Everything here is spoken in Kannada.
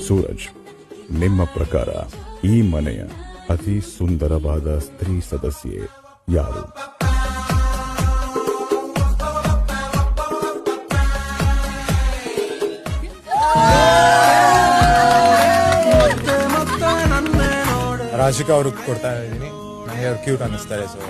ಸೂರಜ್, ನಿಮ್ಮ ಪ್ರಕಾರ ಈ ಮನೆಯ ಅತಿ ಸುಂದರವಾದ ಸ್ತ್ರೀ ಸದಸ್ಯೆ ಯಾರು? ರಾಶಿಕಾ ಅವ್ರಿಗೆ ಕೊಡ್ತಾ ಇದ್ದೀನಿ. ನನಗೆ ಅವ್ರು ಕ್ಯೂಟ್ ಅನ್ನಿಸ್ತಾರೆ. ಸೊ